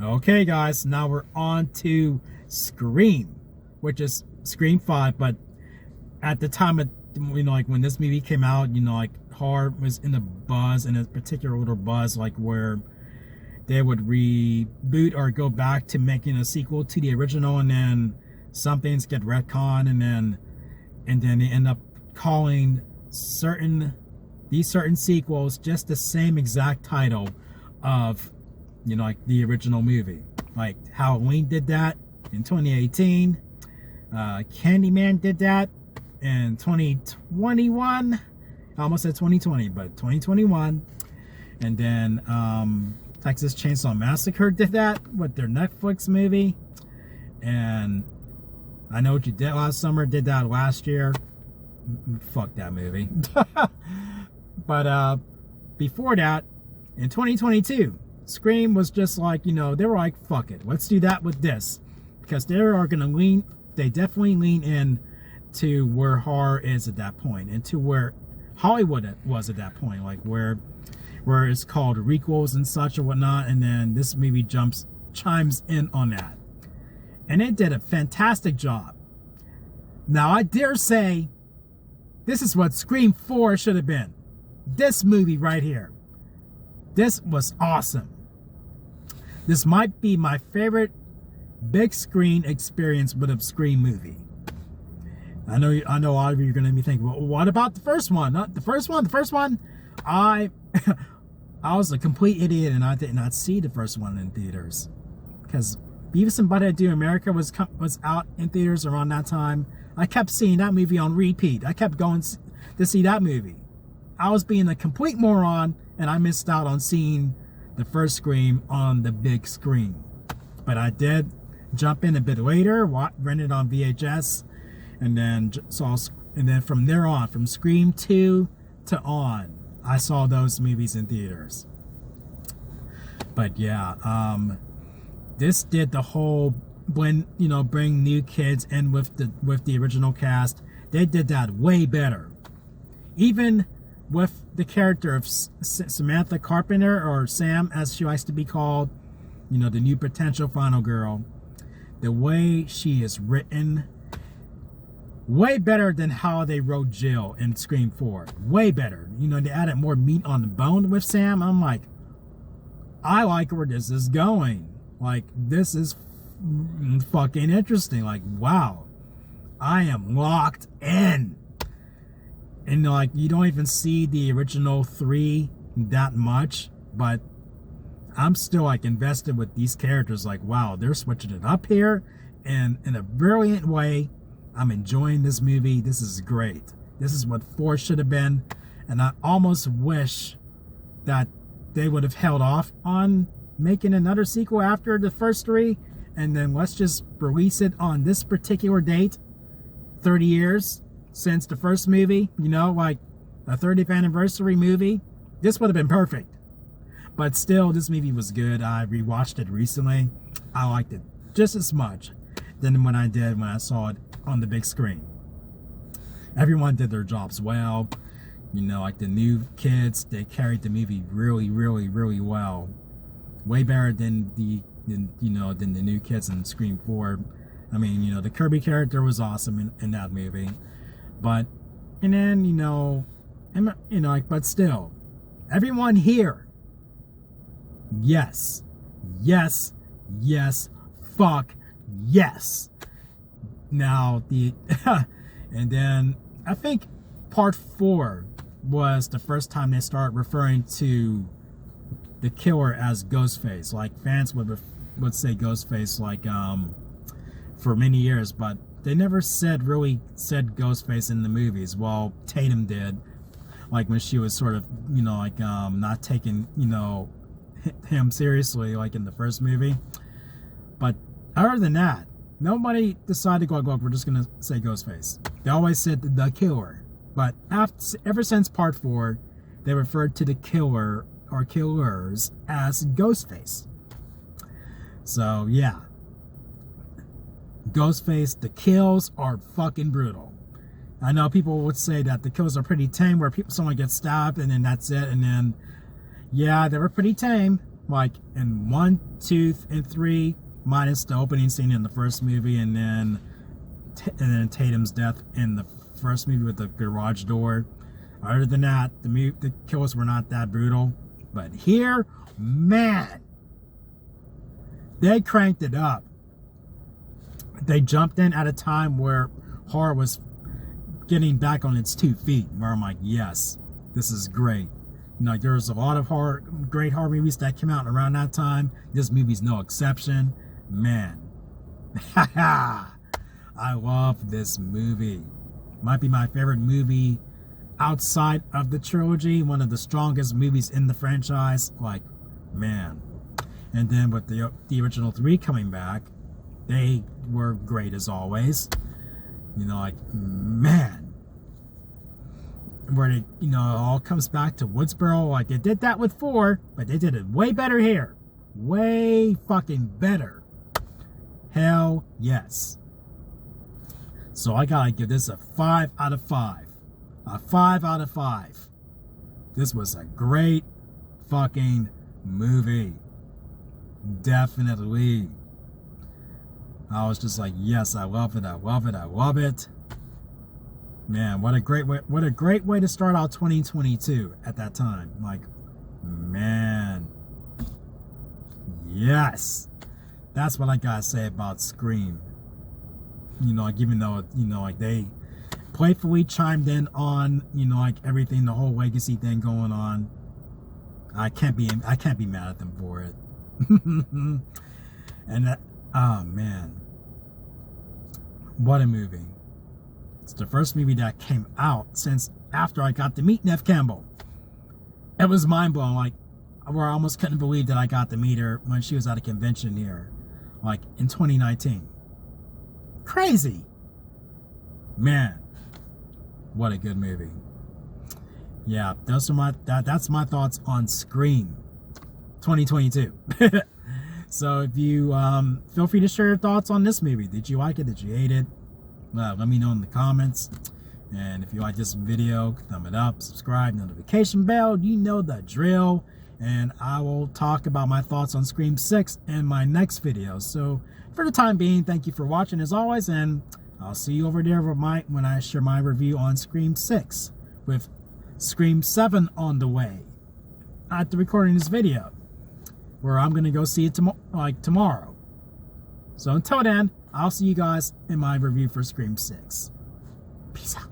Okay, guys, now we're on to Scream, which is Scream 5. But at the time of, like when this movie came out, like horror was in a buzz, in a particular little buzz, like where they would reboot or go back to making a sequel to the original, and then some things get retconned, and then they end up calling these certain sequels just the same exact title of like the original movie. Like Halloween did that in 2018. Candyman did that in 2021. I almost said 2020, but 2021. And then Texas Chainsaw Massacre did that with their Netflix movie. And I Know What You Did Last Summer did that last year. Fuck that movie. But before that, in 2022, Scream was just like, they were like, fuck it, let's do that with this. Because they definitely lean in to where horror is at that point, and to where Hollywood was at that point, like where it's called requels and such or whatnot, and then this movie chimes in on that. And it did a fantastic job. Now, I dare say, this is what Scream 4 should have been. This movie right here. This was awesome. This might be my favorite big screen experience with a Scream movie. I know a lot of you are going to be thinking, well, what about the first one? Not the first one. The first one, I was a complete idiot, and I did not see the first one in theaters, because Beavis and Butthead Do America was out in theaters around that time. I kept seeing that movie on repeat. I kept going to see that movie. I was being a complete moron, and I missed out on seeing the first Scream on the big screen. But I did jump in a bit later, rented on VHS, and then from there on, from Scream 2 to on, I saw those movies in theaters. But yeah, this did the whole bring new kids in with the original cast. They did that way better. Even with the character of Samantha Carpenter, or Sam as she likes to be called, the new potential final girl, the way she is written, way better than how they wrote Jill in Scream 4. Way better. They added more meat on the bone with Sam. I'm like, I like where this is going. Like, this is fucking interesting. Like, wow, I am locked in. And like, you don't even see the original 3 that much, but I'm still like invested with these characters. Like, wow, they're switching it up here, and in a brilliant way. I'm enjoying this movie. This is great. This is what 4 should have been, and I almost wish that they would have held off on making another sequel after the first 3, and then let's just release it on this particular date, 30 years since the first movie, like a 30th anniversary movie. This would have been perfect. But still, this movie was good. I rewatched it recently. I liked it just as much than when I saw it on the big screen. Everyone did their jobs well. Like the new kids, they carried the movie really, really, really well. Way better than the new kids in Scream 4. I mean, the Kirby character was awesome in that movie. But, and then, but still, everyone here, yes, fuck yes. Now, and then I think part 4 was the first time they started referring to the killer as Ghostface. Like, fans would say Ghostface, like, for many years, but they never really said Ghostface in the movies. Well, Tatum did, like when she was sort of, not taking, him seriously, like in the first movie. But other than that, nobody decided to go, we're just going to say Ghostface. They always said the killer. But ever since part 4, they referred to the killer or killers as Ghostface. So, yeah. Ghostface, the kills are fucking brutal. I know people would say that the kills are pretty tame, where someone gets stabbed and then that's it. And then, yeah, they were pretty tame. like in 1, 2, and 3, minus the opening scene in the first movie, and then Tatum's death in the first movie with the garage door. Other than that, the kills were not that brutal. But here, man, they cranked it up. They jumped in at a time where horror was getting back on its 2 feet, where I'm like, yes, this is great. You know, there's a lot of great horror movies that came out around that time. This movie's no exception. Man, I love this movie. Might be my favorite movie outside of the trilogy. One of the strongest movies in the franchise. Like, man. And then with the original 3 coming back, they were great as always. You know, like, man. Where it, you know, it all comes back to Woodsboro. Like, they did that with 4, but they did it way better here. Way fucking better. Hell yes. So I gotta give this a 5 out of 5. A 5 out of 5. This was a great fucking movie. Definitely. I was just like, yes, I love it, I love it, I love it. Man, what a great way to start out 2022 at that time. Like, man. Yes. That's what I gotta say about Scream. You know, like, even though, you know, like, they playfully chimed in on, you know, like, everything, the whole legacy thing going on. I can't be mad at them for it. And that, oh man, what a movie. It's the first movie that came out since after I got to meet Neve Campbell. It was mind-blowing, like, where I almost couldn't believe that I got to meet her when she was at a convention here, like, in 2019. Crazy. Man, what a good movie. Yeah, those are that's my thoughts on Scream 2022. So if you feel free to share your thoughts on this movie. Did you like it? Did you hate it? Let me know in the comments. And if you like this video, thumb it up, subscribe, notification bell, you know the drill. And I will talk about my thoughts on Scream 6 in my next video. So for the time being, thank you for watching as always, and I'll see you over there when I share my review on Scream 6 with Scream 7 on the way at the recording this video, where I'm going to go see it tomorrow. So until then, I'll see you guys in my review for Scream 6. Peace out.